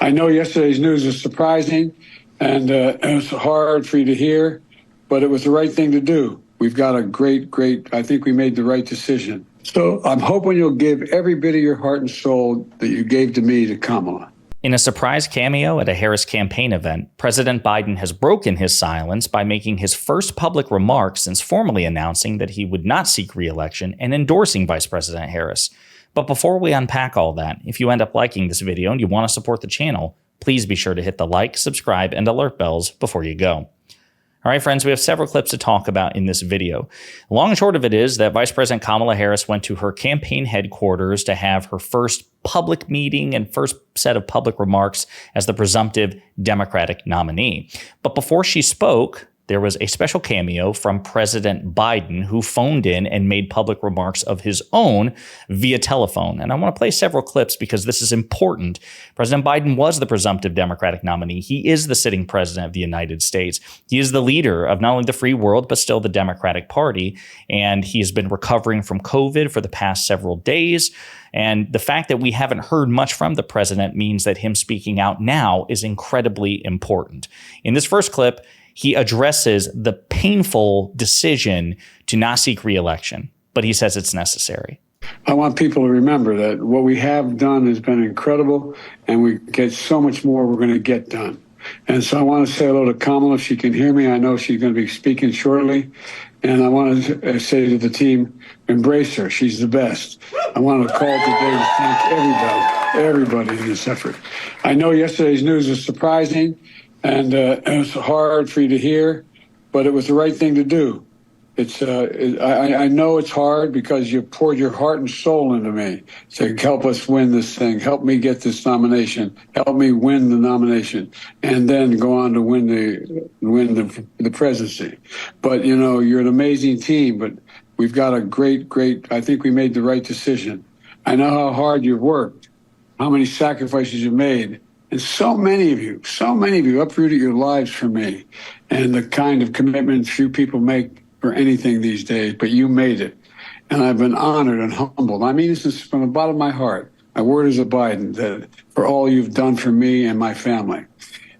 I know yesterday's news was surprising and it was hard for you to hear, but it was the right thing to do. We've got a great, I think we made the right decision. So I'm hoping you'll give every bit of your heart and soul that you gave to me to Kamala. In a surprise cameo at a Harris campaign event, President Biden has broken his silence by making his first public remarks since formally announcing that he would not seek re-election and endorsing Vice President Harris. But before we unpack all that, if you end up liking this video and you want to support the channel, please be sure to hit the like, subscribe, and alert bells before you go. All right, friends, we have several clips to talk about in this video. The long and short of it is that Vice President Kamala Harris went to her campaign headquarters to have her first public meeting and first set of public remarks as the presumptive Democratic nominee. But before she spoke, there was a special cameo from President Biden, who phoned in and made public remarks of his own via telephone. And I want to play several clips because this is important. President Biden was the presumptive Democratic nominee. He is the sitting president of the United States. He is the leader of not only the free world, but still the Democratic Party. And he has been recovering from COVID for the past several days. And the fact that we haven't heard much from the president means that him speaking out now is incredibly important. In this first clip, he addresses the painful decision to not seek re-election, but he says it's necessary. I want people to remember that what we have done has been incredible, and we get so much more we're going to get done. And so I want to say hello to Kamala, if she can hear me. I know she's going to be speaking shortly. And I want to say to the team, embrace her. She's the best. I want to call today to thank everybody in this effort. I know yesterday's news was surprising, and it was hard for you to hear, but it was the right thing to do. I know it's hard because you poured your heart and soul into me to help us win this thing, help me get this nomination, help me win the nomination, and then go on to win the presidency. But, you know, you're an amazing team, but we've got a great, I think we made the right decision. I know how hard you've worked, how many sacrifices you made. And so many of you uprooted your lives for me, and the kind of commitment few people make for anything these days, but you made it. And I've been honored and humbled. I mean this from the bottom of my heart. My word is a Biden, that for all you've done for me and my family.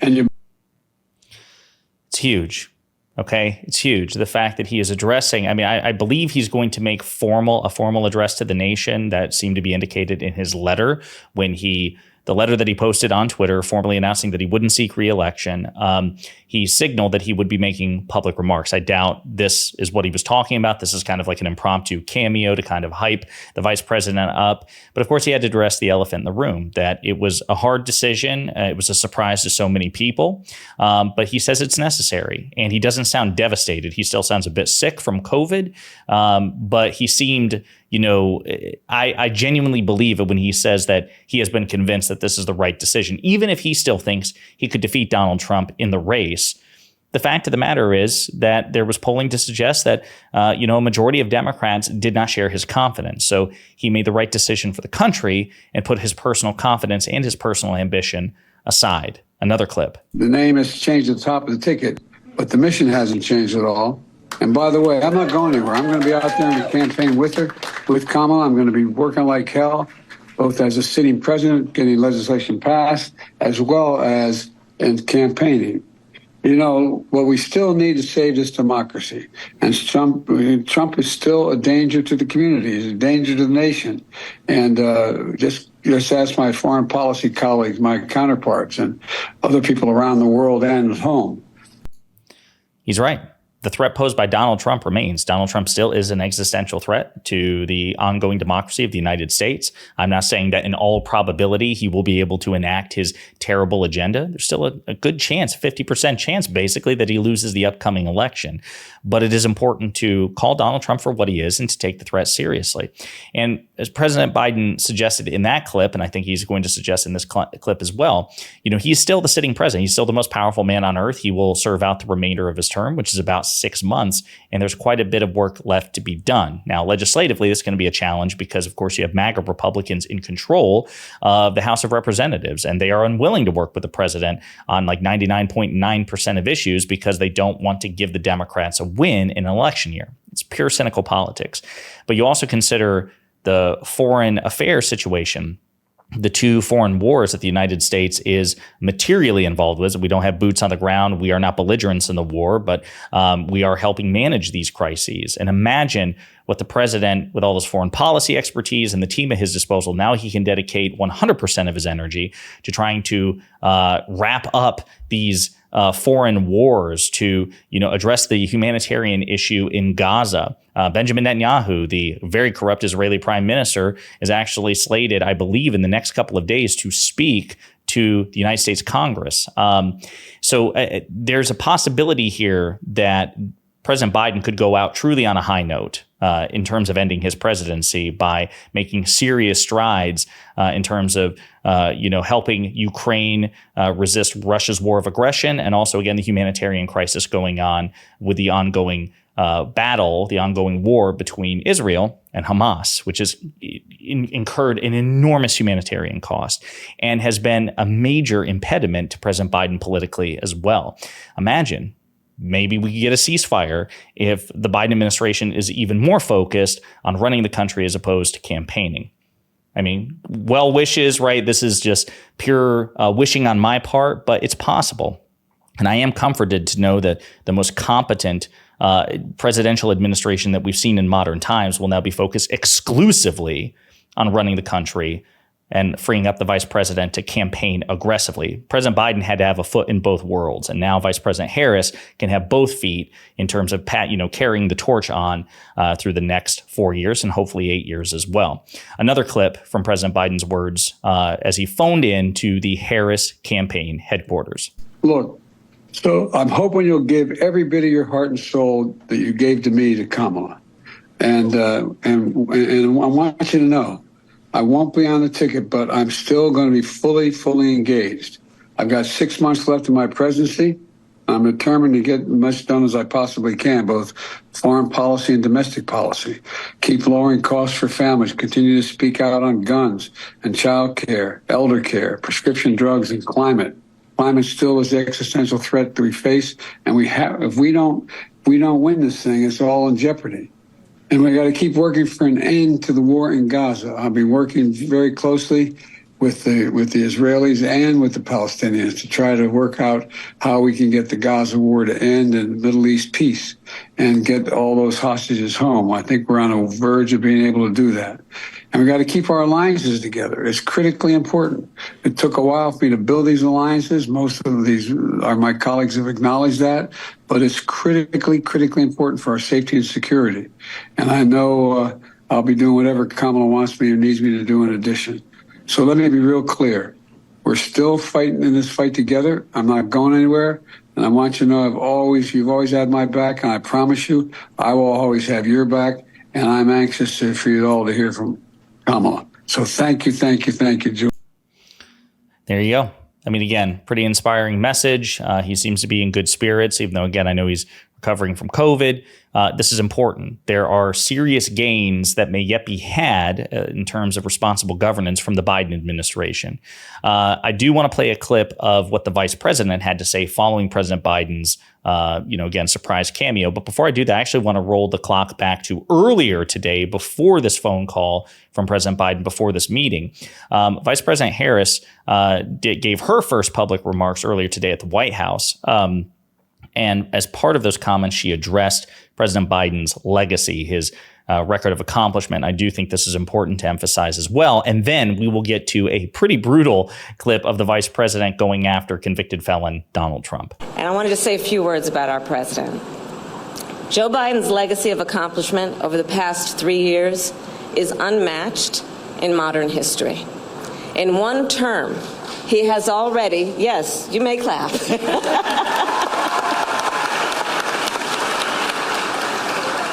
And it's huge. Okay, it's huge. The fact that he is addressing, I believe he's going to make a formal address to the nation that seemed to be indicated in his letter when the letter that he posted on Twitter, formally announcing that he wouldn't seek re-election. He signaled that he would be making public remarks. I doubt this is what he was talking about. This is kind of like an impromptu cameo to kind of hype the vice president up. But of course, he had to address the elephant in the room, that it was a hard decision. It was a surprise to so many people. But he says it's necessary. And he doesn't sound devastated. He still sounds a bit sick from COVID. But he seemed, you know, I genuinely believe it when he says that he has been convinced that this is the right decision, even if he still thinks he could defeat Donald Trump in the race. The fact of the matter is that there was polling to suggest that, a majority of Democrats did not share his confidence. So he made the right decision for the country and put his personal confidence and his personal ambition aside. Another clip. The name has changed at the top of the ticket, but the mission hasn't changed at all. And by the way, I'm not going anywhere. I'm going to be out there in the campaign with her, with Kamala. I'm going to be working like hell, both as a sitting president, getting legislation passed, as well as in campaigning. You know, what we still need to save this democracy. And Trump is still a danger to the community. He's a danger to the nation. And just ask my foreign policy colleagues, my counterparts, and other people around the world and at home. He's right. The threat posed by Donald Trump remains. Donald Trump still is an existential threat to the ongoing democracy of the United States. I'm not saying that in all probability he will be able to enact his terrible agenda. There's still a good chance, 50% chance basically, that he loses the upcoming election. But it is important to call Donald Trump for what he is and to take the threat seriously. And as President Biden suggested in that clip, and I think he's going to suggest in this clip as well, he's still the sitting president. He's still the most powerful man on earth. He will serve out the remainder of his term, which is about 6 months, and there's quite a bit of work left to be done. Now, legislatively, this is going to be a challenge because, of course, you have MAGA Republicans in control of the House of Representatives, and they are unwilling to work with the president on like 99.9% of issues because they don't want to give the Democrats a win in an election year. It's pure cynical politics. But you also consider the foreign affairs situation the two foreign wars that the United States is materially involved with. We don't have boots on the ground. We are not belligerents in the war, but we are helping manage these crises. And imagine what the president, with all his foreign policy expertise and the team at his disposal, now he can dedicate 100% of his energy to trying to wrap up these foreign wars, to address the humanitarian issue in Gaza. Benjamin Netanyahu, the very corrupt Israeli prime minister, is actually slated, I believe, in the next couple of days to speak to the United States Congress. So there's a possibility here that President Biden could go out truly on a high note in terms of ending his presidency by making serious strides in terms of helping Ukraine resist Russia's war of aggression, and also, again, the humanitarian crisis going on with the ongoing the ongoing war between Israel and Hamas, which has incurred an enormous humanitarian cost and has been a major impediment to President Biden politically as well. Imagine, maybe we could get a ceasefire if the Biden administration is even more focused on running the country as opposed to campaigning. I mean, well wishes, right? This is just pure wishing on my part, but it's possible. And I am comforted to know that the most competent presidential administration that we've seen in modern times will now be focused exclusively on running the country and freeing up the vice president to campaign aggressively. President Biden had to have a foot in both worlds, and now Vice President Harris can have both feet in terms of carrying the torch on through the next 4 years and hopefully 8 years as well. Another clip from President Biden's words as he phoned in to the Harris campaign headquarters. Look, so I'm hoping you'll give every bit of your heart and soul that you gave to me to Kamala, and I want you to know, I won't be on the ticket, but I'm still going to be fully engaged. I've got 6 months left in my presidency. I'm determined to get as much done as I possibly can, both foreign policy and domestic policy. Keep lowering costs for families, continue to speak out on guns and child care, elder care, prescription drugs, and climate. Climate still is the existential threat that we face, and if we don't win this thing, it's all in jeopardy. And we got to keep working for an end to the war in Gaza. I've been working very closely with the Israelis and with the Palestinians to try to work out how we can get the Gaza war to end and Middle East peace and get all those hostages home. I think we're on the verge of being able to do that. And we got to keep our alliances together. It's critically important. It took a while for me to build these alliances. Most of my colleagues have acknowledged that, but it's critically important for our safety and security. And I know I'll be doing whatever Kamala wants me or needs me to do in addition. So let me be real clear. We're still fighting in this fight together. I'm not going anywhere. And I want you to know you've always had my back, and I promise you, I will always have your back. And I'm anxious for you all to hear from Kamala. So thank you, Joe. There you go. I mean, again, pretty inspiring message. He seems to be in good spirits, even though, again, I know he's recovering from COVID. This is important. There are serious gains that may yet be had in terms of responsible governance from the Biden administration. I do want to play a clip of what the vice president had to say following President Biden's, again, surprise cameo. But before I do that, I actually want to roll the clock back to earlier today, before this phone call from President Biden, before this meeting. Vice President Harris gave her first public remarks earlier today at the White House. And as part of those comments, she addressed President Biden's legacy, his record of accomplishment. I do think this is important to emphasize as well. And then we will get to a pretty brutal clip of the vice president going after convicted felon Donald Trump. And I wanted to say a few words about our president. Joe Biden's legacy of accomplishment over the past 3 years is unmatched in modern history. In one term, he has already, yes, you may clap.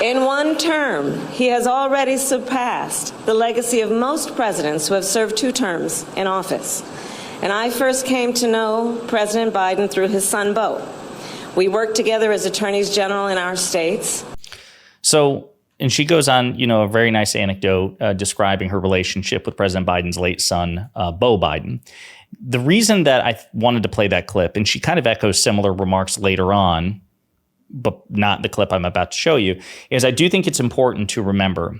In one term, he has already surpassed the legacy of most presidents who have served 2 terms in office. And I first came to know President Biden through his son, Beau. We worked together as attorneys general in our states. So, and she goes on, a very nice anecdote describing her relationship with President Biden's late son, Beau Biden. The reason that I wanted to play that clip, and she kind of echoes similar remarks later on, but not the clip I'm about to show you, is I do think it's important to remember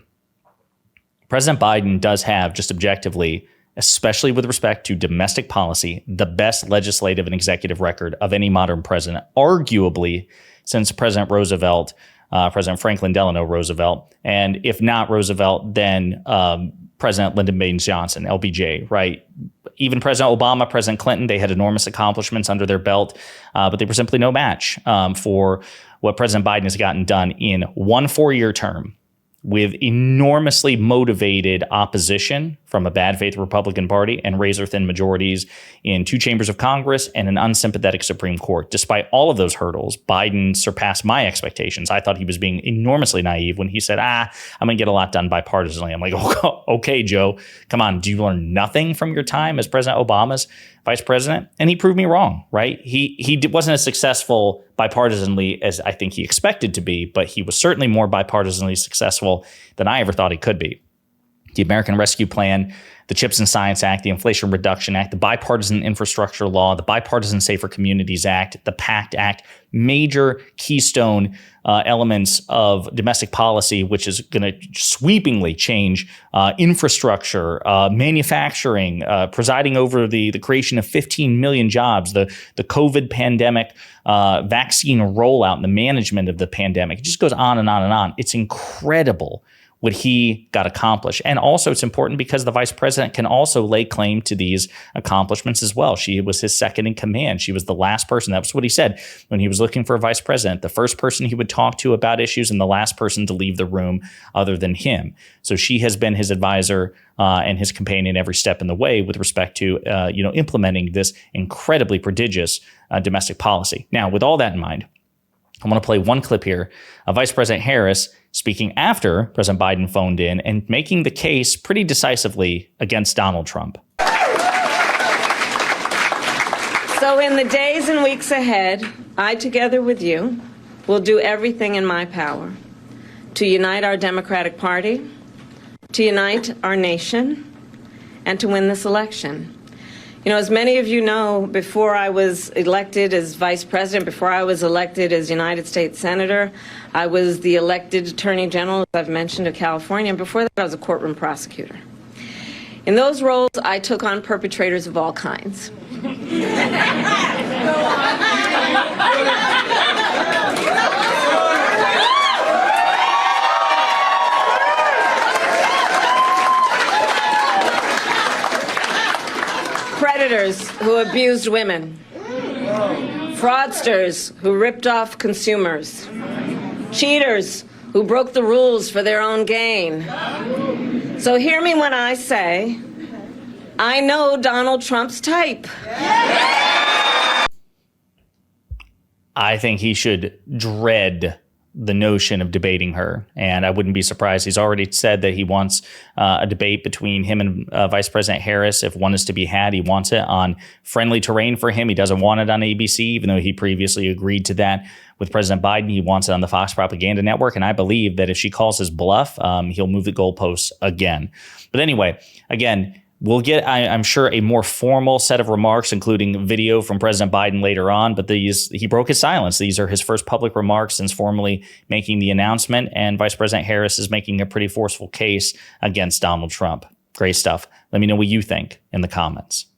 President Biden does have, just objectively, especially with respect to domestic policy, the best legislative and executive record of any modern president, arguably since President Roosevelt, President Franklin Delano Roosevelt, and if not Roosevelt, then President Lyndon Baines Johnson, LBJ, right? Even President Obama, President Clinton, they had enormous accomplishments under their belt, but they were simply no match for what President Biden has gotten done in one 4-year term, with enormously motivated opposition from a bad faith Republican Party and razor-thin majorities in 2 chambers of Congress and an unsympathetic Supreme Court. Despite all of those hurdles, Biden surpassed my expectations. I thought he was being enormously naive when he said, I'm going to get a lot done bipartisanly. I'm like, oh, okay, Joe, come on. Do you learn nothing from your time as President Obama's vice president? And he proved me wrong, right? He wasn't as successful bipartisanly as I think he expected to be, but he was certainly more bipartisanly successful than I ever thought he could be. The American Rescue Plan, the CHIPS and Science Act, the Inflation Reduction Act, the Bipartisan Infrastructure Law, the Bipartisan Safer Communities Act, the PACT Act, major keystone elements of domestic policy, which is going to sweepingly change infrastructure, manufacturing, presiding over the creation of 15 million jobs, the COVID pandemic vaccine rollout and the management of the pandemic. It just goes on and on and on. It's incredible what he got accomplished. And also it's important because the vice president can also lay claim to these accomplishments as well. She was his second in command. She was the last person. That was what he said when he was looking for a vice president, the first person he would talk to about issues and the last person to leave the room other than him. So she has been his advisor and his companion every step in the way with respect to implementing this incredibly prodigious domestic policy. Now, with all that in mind, I want to play one clip here of Vice President Harris speaking after President Biden phoned in and making the case pretty decisively against Donald Trump. So in the days and weeks ahead, I, together with you, will do everything in my power to unite our Democratic Party, to unite our nation, and to win this election. You know, as many of you know, before I was elected as vice president, before I was elected as United States Senator, I was the elected Attorney General, as I've mentioned, of California. And before that, I was a courtroom prosecutor. In those roles, I took on perpetrators of all kinds. Predators who abused women, fraudsters who ripped off consumers, cheaters who broke the rules for their own gain. So hear me when I say, I know Donald Trump's type. I think he should dread the notion of debating her. And I wouldn't be surprised. He's already said that he wants a debate between him and Vice President Harris. If one is to be had, he wants it on friendly terrain for him. He doesn't want it on ABC, even though he previously agreed to that with President Biden. He wants it on the Fox Propaganda Network. And I believe that if she calls his bluff, he'll move the goalposts again. But anyway, again, we'll get, I'm sure, a more formal set of remarks, including video from President Biden later on. But he broke his silence. These are his first public remarks since formally making the announcement. And Vice President Harris is making a pretty forceful case against Donald Trump. Great stuff. Let me know what you think in the comments.